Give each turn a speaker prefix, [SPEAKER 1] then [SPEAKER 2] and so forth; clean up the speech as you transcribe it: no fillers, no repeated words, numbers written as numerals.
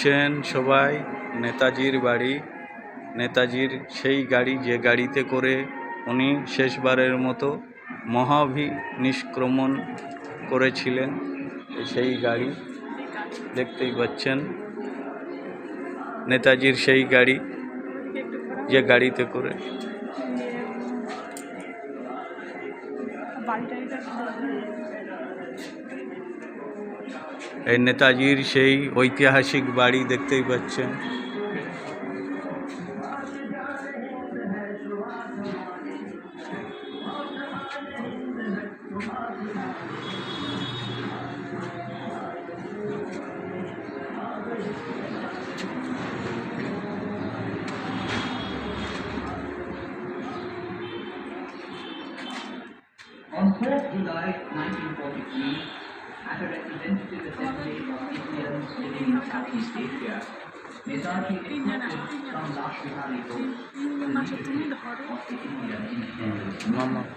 [SPEAKER 1] দেখছেন সবাই নেতাজির বাড়ি, নেতাজির সেই গাড়ি যে গাড়িতে করে উনি শেষবারের মতো মহাভিনিষ্ক্রমণ করেছিলেন। সেই গাড়ি দেখতেই পাচ্ছেন, নেতাজির সেই গাড়ি যে গাড়িতে করে এই নেতাজির সেই ঐতিহাসিক বাড়ি দেখতেই পাচ্ছেন।
[SPEAKER 2] On 4th July 1943, at a representative assembly of Indians living in Southeast Asia, Netaji accepted from Raj Bihari Bose the leadership of the Indian independence movement.